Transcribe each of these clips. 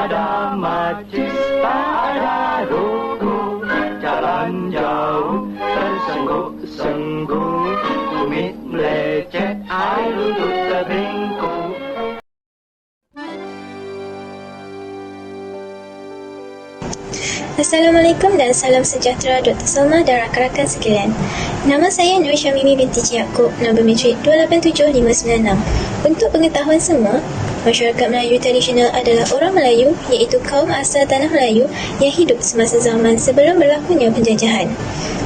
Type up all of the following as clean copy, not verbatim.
Ada macis, tak ada ruku. Jalan jauh, tersengguk-sengguk. Tumit melecet, air lutut terbengkok. Assalamualaikum dan salam sejahtera Dr. Salma dan rakan-rakan sekalian. Nama saya Nur Syamimi binti Yaakob, nombor matrik 287596. Untuk pengetahuan semua, masyarakat Melayu tradisional adalah orang Melayu iaitu kaum asal tanah Melayu yang hidup semasa zaman sebelum berlakunya penjajahan.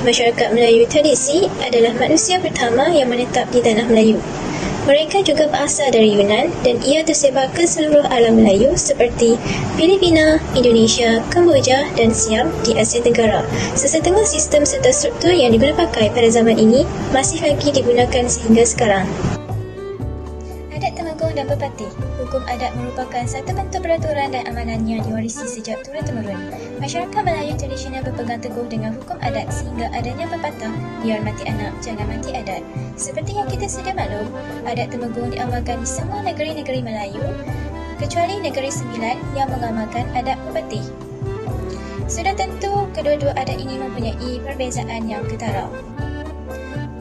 Masyarakat Melayu tradisi adalah manusia pertama yang menetap di tanah Melayu. Mereka juga berasal dari Yunan dan ia tersebar ke seluruh alam Melayu seperti Filipina, Indonesia, Kemboja dan Siam di Asia Tenggara. Sesetengah sistem serta struktur yang digunapakai pada zaman ini masih lagi digunakan sehingga sekarang. Adat Temenggung dan Pepatih. Hukum adat merupakan satu bentuk peraturan dan amalan yang diwarisi sejak turun-temurun. Masyarakat Melayu tradisional berpegang teguh dengan hukum adat sehingga adanya pepatah, biar mati anak, jangan mati adat. Seperti yang kita sedia maklum, adat Temenggung diamalkan di semua negeri-negeri Melayu kecuali Negeri Sembilan yang mengamalkan adat Pepatih. Sudah tentu kedua-dua adat ini mempunyai perbezaan yang ketara.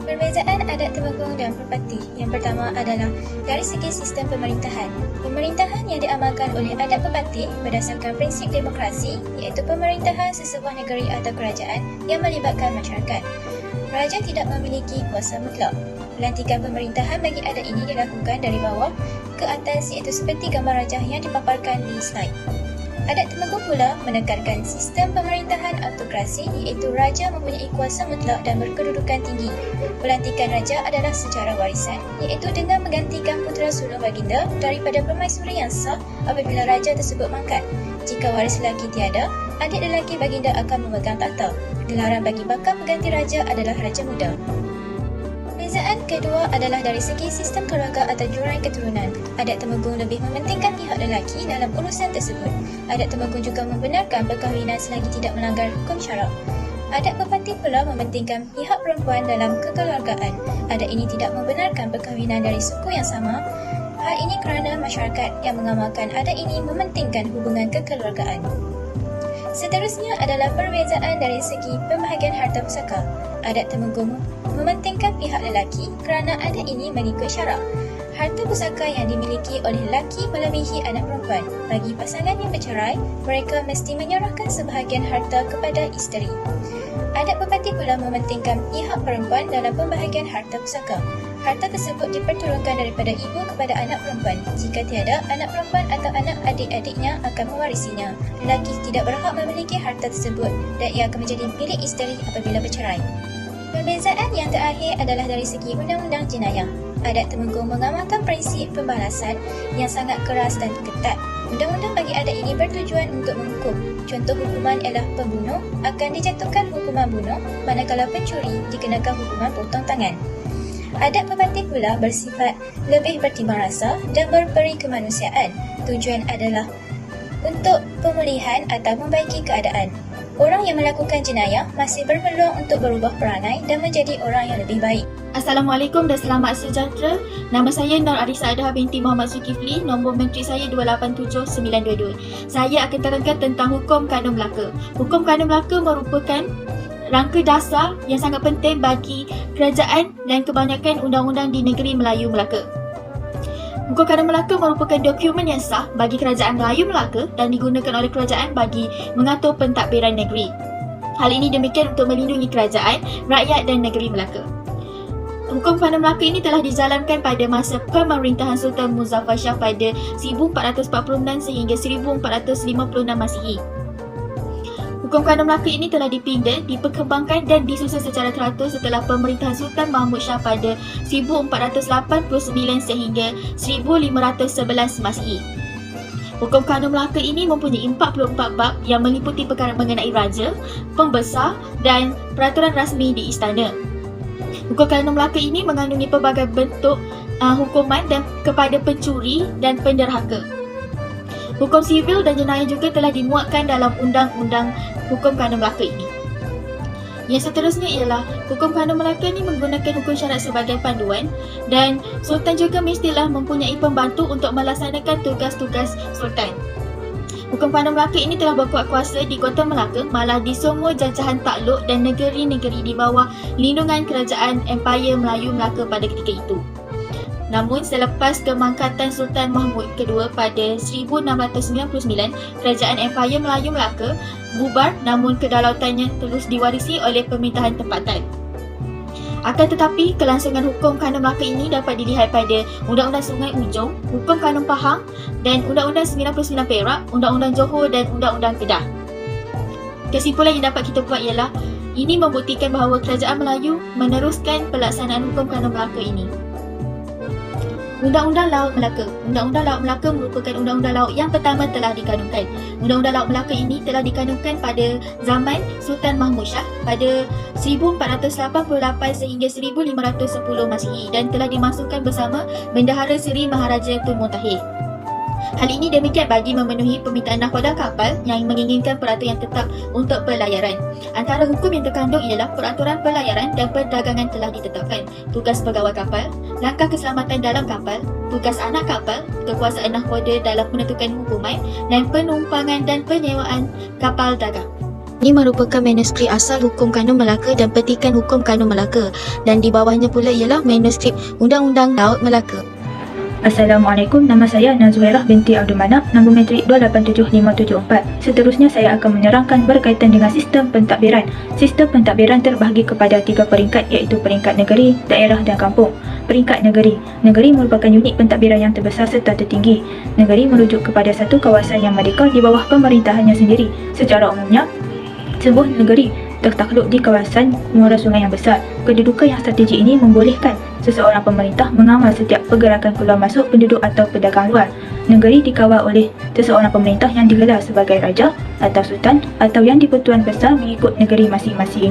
Perbezaan adat Temenggung dan Pepatih yang pertama adalah dari segi sistem pemerintahan. Pemerintahan yang diamalkan oleh adat Pepatih berdasarkan prinsip demokrasi iaitu pemerintahan sesebuah negeri atau kerajaan yang melibatkan masyarakat. Raja tidak memiliki kuasa mutlak. Pelantikan pemerintahan bagi adat ini dilakukan dari bawah ke atas iaitu seperti gambar raja yang dipaparkan di slide. Adat Temenggung pula menekankan sistem pemerintahan autokrasi iaitu raja mempunyai kuasa mutlak dan berkedudukan tinggi. Pelantikan raja adalah secara warisan iaitu dengan menggantikan putera sulung baginda daripada permaisuri yang sah apabila raja tersebut mangkat. Jika waris lelaki tiada, adik lelaki baginda akan memegang takhta. Gelaran bagi bakal pengganti raja adalah Raja Muda. Perbezaan kedua adalah dari segi sistem keluarga atau jurang keturunan. Adat Temenggung lebih mementingkan pihak lelaki dalam urusan tersebut. Adat Temenggung juga membenarkan perkahwinan selagi tidak melanggar hukum syarak. Adat Pepatih pula mementingkan pihak perempuan dalam kekeluargaan. Adat ini tidak membenarkan perkahwinan dari suku yang sama. Hal ini kerana masyarakat yang mengamalkan adat ini mementingkan hubungan kekeluargaan. Seterusnya adalah perbezaan dari segi pembahagian harta pusaka. Adat Temenggung mementingkan pihak lelaki kerana adat ini mengikut syarak. Harta pusaka yang dimiliki oleh lelaki melebihi anak perempuan. Bagi pasangan yang bercerai, mereka mesti menyerahkan sebahagian harta kepada isteri. Adat Pepatih pula mementingkan pihak perempuan dalam pembahagian harta pusaka. Harta tersebut diperturunkan daripada ibu kepada anak perempuan. Jika tiada, anak perempuan atau anak adik-adiknya akan mewarisinya. Lelaki tidak berhak memiliki harta tersebut dan ia akan menjadi milik isteri apabila bercerai. Perbezaan yang terakhir adalah dari segi undang-undang jenayah. Adat Temenggung mengamalkan prinsip pembalasan yang sangat keras dan ketat. Undang-undang bagi adat ini bertujuan untuk menghukum. Contoh hukuman ialah pembunuh akan dijatuhkan hukuman bunuh, manakala pencuri dikenakan hukuman potong tangan. Adat Pepatih pula bersifat lebih bertimbang rasa dan berperi kemanusiaan. Tujuan adalah untuk pemulihan atau membaiki keadaan. Orang yang melakukan jenayah masih berpeluang untuk berubah perangai dan menjadi orang yang lebih baik. Assalamualaikum dan selamat sejahtera. Nama saya Nur Arisadah binti Muhammad Zulkifli, nombor menteri saya 287922. Saya akan terangkan tentang Hukum Kandung Melaka. Hukum Kandung Melaka merupakan rangka dasar yang sangat penting bagi kerajaan dan kebanyakan undang-undang di negeri Melayu Melaka. Hukum Kandung Melaka merupakan dokumen yang sah bagi kerajaan Melayu Melaka dan digunakan oleh kerajaan bagi mengatur pentadbiran negeri. Hal ini demikian untuk melindungi kerajaan, rakyat dan negeri Melaka. Hukum Kandung Melaka ini telah dijalankan pada masa pemerintahan Sultan Muzaffar Shah pada 1446 sehingga 1456 Masihi. Hukum Kandung Melaka ini telah dipinda, diperkembangkan dan disusun secara teratur setelah pemerintahan Sultan Mahmud Shah pada 1489 sehingga 1511 Masihi. Hukum Kandung Melaka ini mempunyai 44 bab yang meliputi perkara mengenai raja, pembesar dan peraturan rasmi di istana. Hukum kanun Melaka ini mengandungi pelbagai bentuk hukuman dan kepada pencuri dan penderhaka. Hukum sivil dan jenayah juga telah dimuatkan dalam Undang-Undang Hukum Kanun Melaka ini. Yang seterusnya ialah Hukum Kanun Melaka ini menggunakan hukum syarat sebagai panduan dan Sultan juga mestilah mempunyai pembantu untuk melaksanakan tugas-tugas Sultan. Hukum Kanun Melaka ini telah berkuat kuasa di Kota Melaka, malah di semua jajahan takluk dan negeri-negeri di bawah lindungan kerajaan Empayar Melayu Melaka pada ketika itu. Namun selepas kemangkatan Sultan Mahmud II pada 1699, kerajaan Empayar Melayu Melaka bubar namun kedaulatannya terus diwarisi oleh pemerintahan tempatan. Akan tetapi, kelangsungan hukum kanun Melaka ini dapat dilihat pada Undang-Undang Sungai Ujong, Hukum Kanun Pahang dan Undang-Undang 99 Perak, Undang-Undang Johor dan Undang-Undang Kedah. Kesimpulan yang dapat kita buat ialah ini membuktikan bahawa kerajaan Melayu meneruskan pelaksanaan hukum kanun Melaka ini. Undang-Undang Laut Melaka. Undang-Undang Laut Melaka merupakan undang-undang laut yang pertama telah dikanunkan. Undang-Undang Laut Melaka ini telah dikanunkan pada zaman Sultan Mahmud Shah pada 1488 sehingga 1510 Masihi dan telah dimasukkan bersama Bendahara Seri Maharaja Tun Muntahir. Hal ini demikian bagi memenuhi permintaan nahkoda kapal yang menginginkan peraturan yang tetap untuk pelayaran. Antara hukum yang terkandung ialah peraturan pelayaran dan perdagangan telah ditetapkan, tugas pegawai kapal, langkah keselamatan dalam kapal, tugas anak kapal, kekuasaan nahkoda dalam menentukan hukuman dan penumpangan dan penyewaan kapal dagang. Ini merupakan manuskrip asal Hukum Kanun Melaka dan petikan Hukum Kanun Melaka dan di bawahnya pula ialah manuskrip Undang-Undang Laut Melaka. Assalamualaikum, nama saya Nazuhairah binti Abdul Manap, nombor metrik 287574. Seterusnya saya akan menerangkan berkaitan dengan sistem pentadbiran. Sistem pentadbiran terbahagi kepada 3 peringkat iaitu peringkat negeri, daerah dan kampung. Peringkat negeri. Negeri merupakan unit pentadbiran yang terbesar serta tertinggi. Negeri merujuk kepada satu kawasan yang merdeka di bawah pemerintahannya sendiri. Secara umumnya, sebuah negeri tertakluk di kawasan muara sungai yang besar. Kedudukan yang strategi ini membolehkan seseorang pemerintah mengawal setiap pergerakan keluar masuk penduduk atau pedagang luar. Negeri dikawal oleh seseorang pemerintah yang digelar sebagai raja atau sultan atau yang di-Pertuan Besar mengikut negeri masing-masing.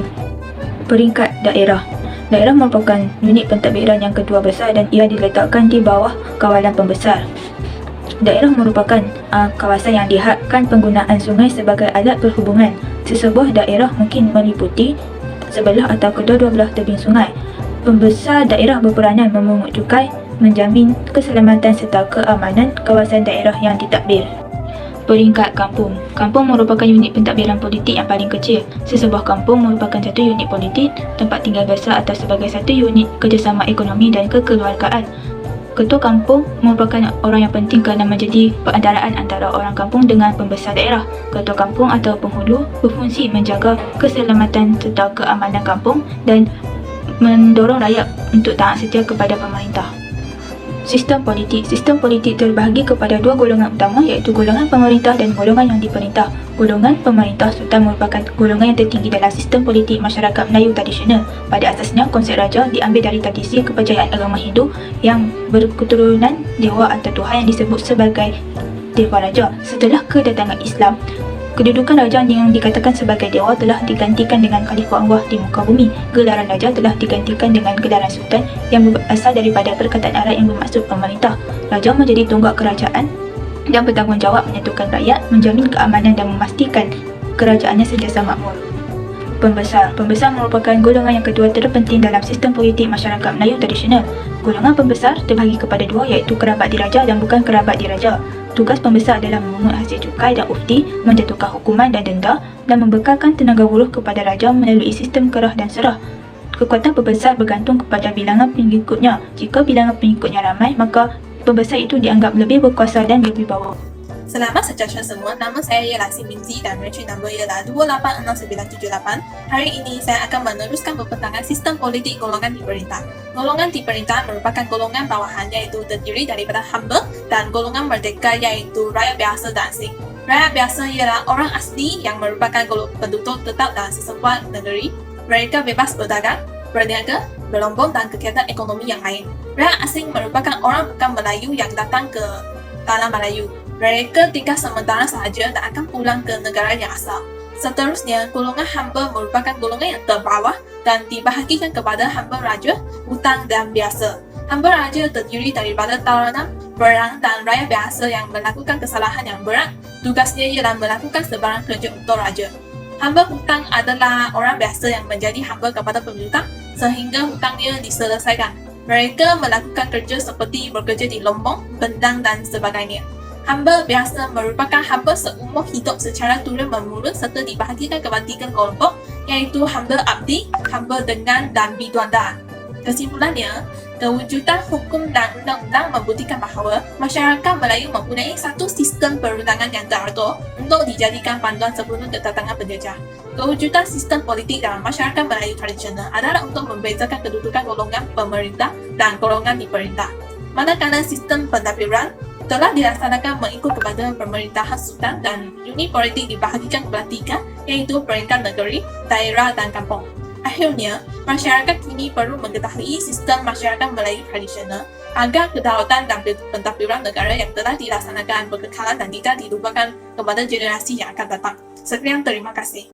Peringkat daerah. Daerah merupakan unit pentadbiran yang kedua besar dan ia diletakkan di bawah kawalan pembesar. Daerah merupakan kawasan yang dihadkan penggunaan sungai sebagai alat perhubungan. Sesebuah daerah mungkin meliputi sebelah atau kedua-dua belah tebing sungai. Pembesar daerah berperanan memungut cukai, menjamin keselamatan serta keamanan kawasan daerah yang ditadbir. Peringkat kampung. Kampung merupakan unit pentadbiran politik yang paling kecil. Sesebuah kampung merupakan satu unit politik, tempat tinggal besar atau sebagai satu unit kerjasama ekonomi dan kekeluargaan. Ketua kampung merupakan orang yang penting kerana menjadi perantaraan antara orang kampung dengan pembesar daerah. Ketua kampung atau penghulu berfungsi menjaga keselamatan serta keamanan kampung dan mendorong rakyat untuk taat setia kepada pemerintah. Sistem politik. Sistem politik terbahagi kepada 2 golongan utama iaitu golongan pemerintah dan golongan yang diperintah. Golongan pemerintah sultan merupakan golongan yang tertinggi dalam sistem politik masyarakat Melayu tradisional. Pada asasnya, konsep raja diambil dari tradisi kepercayaan agama Hindu yang berketurunan dewa atau Tuhan yang disebut sebagai Dewa Raja. Setelah kedatangan Islam, kedudukan raja yang dikatakan sebagai dewa telah digantikan dengan Khalifah Allah di muka bumi. Gelaran raja telah digantikan dengan gelaran sultan yang berasal daripada perkataan Arab yang bermaksud pemerintah. Raja menjadi tonggak kerajaan dan bertanggungjawab menentukan rakyat, menjamin keamanan dan memastikan kerajaannya sentiasa makmur. Pembesar. Pembesar merupakan golongan yang kedua terpenting dalam sistem politik masyarakat Melayu tradisional. Golongan pembesar terbahagi kepada 2 iaitu kerabat diraja dan bukan kerabat diraja. Tugas pembesar adalah memungut hasil cukai dan ufti, menjatuhkan hukuman dan denda dan membekalkan tenaga buruh kepada raja melalui sistem kerah dan serah. Kekuatan pembesar bergantung kepada bilangan pengikutnya. Jika bilangan pengikutnya ramai, maka pembesar itu dianggap lebih berkuasa dan berwibawa. Selamat sejahtera semua, nama saya ialah Sim Minzi dan metrik nombor ialah 286978. Hari ini saya akan meneruskan pembentangan sistem politik golongan diperintah. Golongan diperintah merupakan golongan bawahan iaitu terdiri daripada hamba dan golongan merdeka iaitu rakyat biasa dan asing. Rakyat biasa ialah orang asli yang merupakan penduduk tetap dalam sesebuah negeri. Mereka bebas berdagang, berniaga, berlombong dan kegiatan ekonomi yang lain. Rakyat asing merupakan orang bukan Melayu yang datang ke tanah Melayu. Mereka tinggal sementara sahaja dan akan pulang ke negara yang asal. Seterusnya, golongan hamba merupakan golongan yang terbawah dan dibahagikan kepada hamba raja, hutang dan biasa. Hamba raja terdiri daripada tawanan, perang dan rakyat biasa yang melakukan kesalahan yang berat. Tugasnya ialah melakukan sebarang kerja untuk raja. Hamba hutang adalah orang biasa yang menjadi hamba kepada pemihutang sehingga hutangnya diselesaikan. Mereka melakukan kerja seperti bekerja di lombong, bendang dan sebagainya. Hamba biasa merupakan hamba seumur hidup secara turun-menurun serta dibahagikan kepada 3 kelompok, iaitu hamba abdi, hamba dengan dan bidwanda. Kesimpulannya, kewujudan hukum dan undang-undang membuktikan bahawa masyarakat Melayu mempunyai satu sistem perundangan yang teratur untuk dijadikan panduan sebelum kedatangan penjajah. Kewujudan sistem politik dalam masyarakat Melayu tradisional adalah untuk membezakan kedudukan golongan pemerintah dan golongan diperintah. Manakala sistem pentadbiran telah dilaksanakan mengikut kepada pemerintahan sultan dan unit politik dibahagikan kepada 3, iaitu peringkat negeri, daerah dan kampung. Akhirnya, masyarakat kini perlu mengetahui sistem masyarakat Melayu tradisional agar kedaulatan dan pentadbiran negara yang telah dilaksanakan berkekalan dan tidak dilupakan kepada generasi yang akan datang. Sekian, terima kasih.